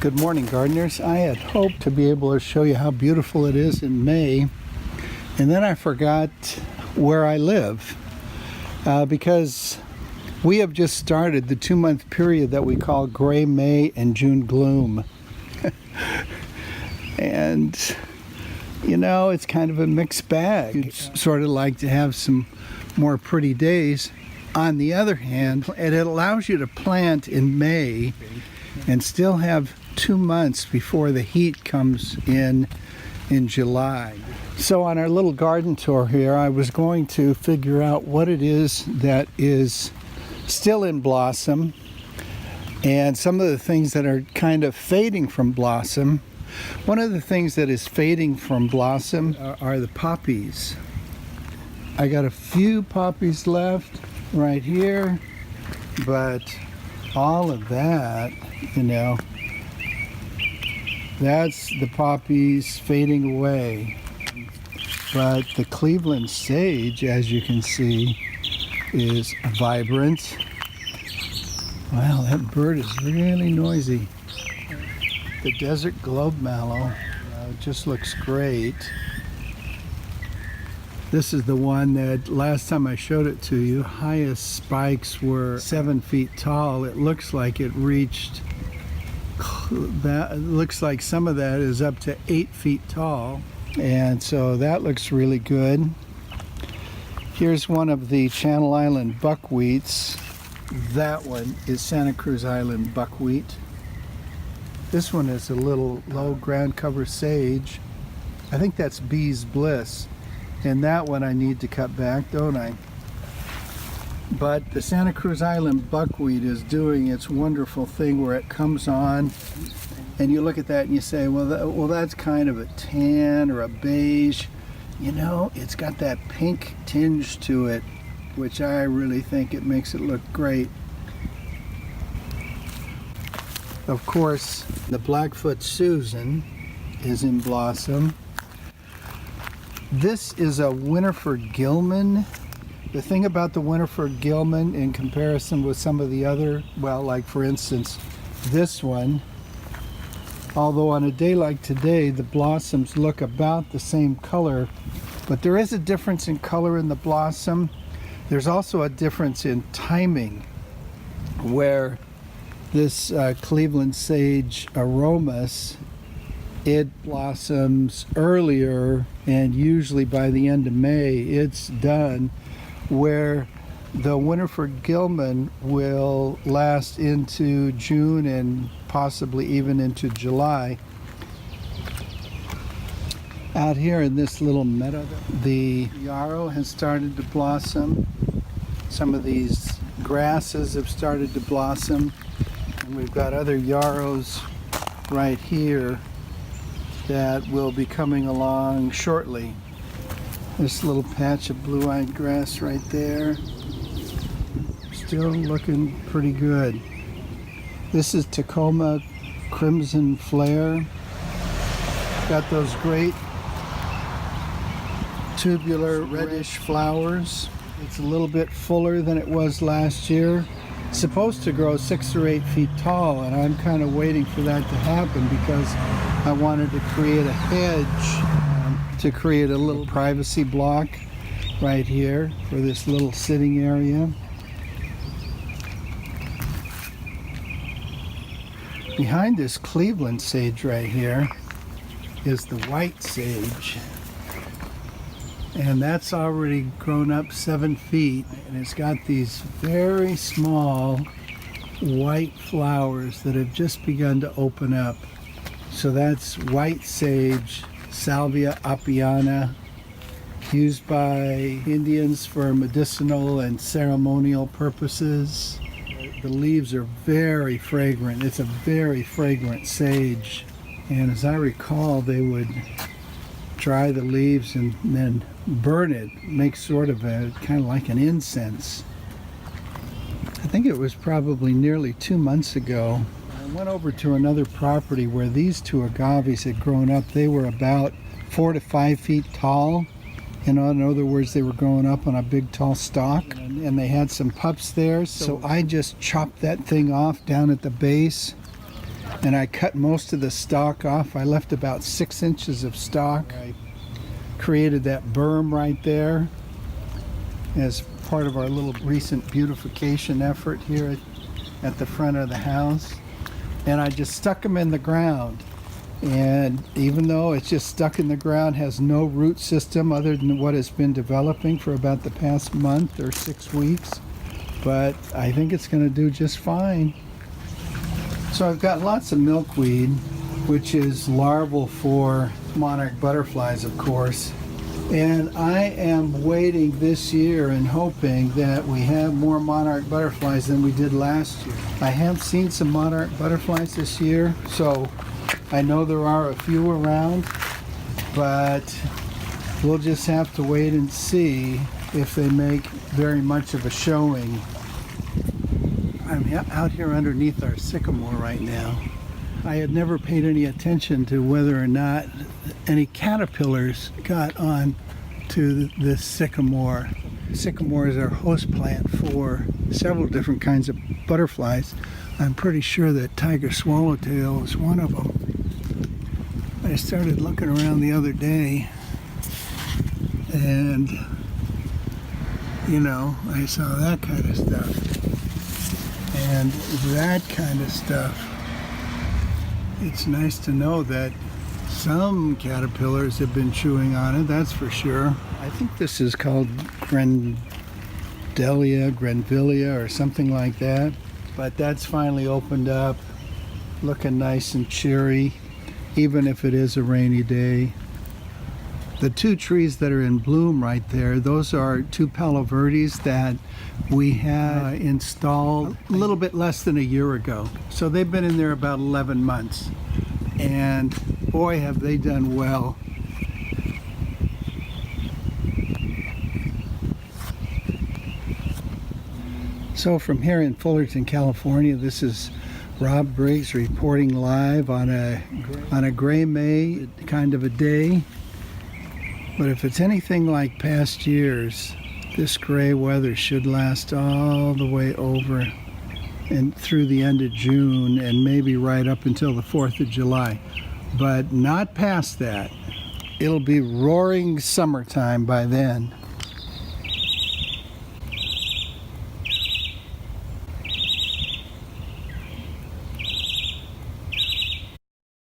Good morning, gardeners. I had hoped to be able to show you how beautiful it is in May, and then I forgot where I live because we have just started the 2-month period that we call Gray May and June Gloom. And you know, it's kind of a mixed bag. You'd sort of like to have some more pretty days. On the other hand, it allows you to plant in May and still have 2 months before the heat comes in July. So on our little garden tour here, I was going to figure out what it is that is still in blossom and some of the things that are kind of fading from blossom. One of the things that is fading from blossom are the poppies. I got a few poppies left right here, but all of that, you know, that's the poppies fading away. But the Cleveland sage, as you can see, is vibrant. Wow, that bird is really noisy. The desert globemallow just looks great. This is the one that last time I showed it to you, highest spikes were 7 feet tall. It looks like it reached that. It looks like some of that is up to 8 feet tall, and so that looks really good. Here's one of the Channel Island buckwheats. That one is Santa Cruz Island buckwheat. This one is a little low ground cover sage. I think that's Bee's Bliss, and that one I need to cut back, don't I? But the Santa Cruz Island buckwheat is doing its wonderful thing where it comes on and you look at that and you say, well, that's kind of a tan or a beige. You know, it's got that pink tinge to it, which I really think it makes it look great. Of course, the Blackfoot Susan is in blossom. This is a Winifred Gilman. The thing about the Winifred Gilman in comparison with some of the other, well, like for instance, this one, although on a day like today, the blossoms look about the same color, but there is a difference in color in the blossom. There's also a difference in timing, where this Cleveland sage Aromas, it blossoms earlier, and usually by the end of May it's done, where the Winifred Gilman will last into June and possibly even into July. Out here in this little meadow, the yarrow has started to blossom. Some of these grasses have started to blossom, and we've got other yarrows right here that will be coming along shortly. This little patch of blue-eyed grass right there, still looking pretty good. This is Tecoma Crimson Flare. Got those great tubular reddish flowers. It's a little bit fuller than it was last year. It's supposed to grow 6 or 8 feet tall, and I'm kind of waiting for that to happen because I wanted to create a hedge to create a little privacy block right here for this little sitting area. Behind this Cleveland sage right here is the white sage, and that's already grown up 7 feet, and it's got these very small white flowers that have just begun to open up. So that's white sage, Salvia apiana, used by Indians for medicinal and ceremonial purposes. The leaves are very fragrant. It's a very fragrant sage. And as I recall, they would dry the leaves and then burn it, make sort of a kind of like an incense. I think it was probably nearly 2 months ago. I went over to another property where these two agaves had grown up. They were about 4 to 5 feet tall. You know, in other words, they were growing up on a big tall stalk, and they had some pups there. So I just chopped that thing off down at the base and I cut most of the stalk off. I left about 6 inches of stalk. I created that berm right there as part of our little recent beautification effort here at the front of the house. And I just stuck them in the ground. And even though it's just stuck in the ground, has no root system other than what has been developing for about the past month or 6 weeks, but I think it's going to do just fine. So I've got lots of milkweed, which is larval for monarch butterflies, of course. And I am waiting this year and hoping that we have more monarch butterflies than we did last year. I have seen some monarch butterflies this year, so I know there are a few around, but we'll just have to wait and see if they make very much of a showing. I'm out here underneath our sycamore right now. I had never paid any attention to whether or not any caterpillars got on to this sycamore. Sycamore is our host plant for several different kinds of butterflies. I'm pretty sure that tiger swallowtail is one of them. I started looking around the other day, and you know, I saw that kind of stuff and that kind of stuff. It's nice to know that some caterpillars have been chewing on it, that's for sure. I think this is called Grenvilla, or something like that. But that's finally opened up, looking nice and cheery, even if it is a rainy day. The 2 trees that are in bloom right there, those are 2 palo verdes that we had installed a little bit less than a year ago. So they've been in there about 11 months. And boy, have they done well. So from here in Fullerton, California, this is Rob Briggs reporting live on a gray May kind of a day. But if it's anything like past years, this gray weather should last all the way over and through the end of June and maybe right up until the 4th of July. But not past that. It'll be roaring summertime by then.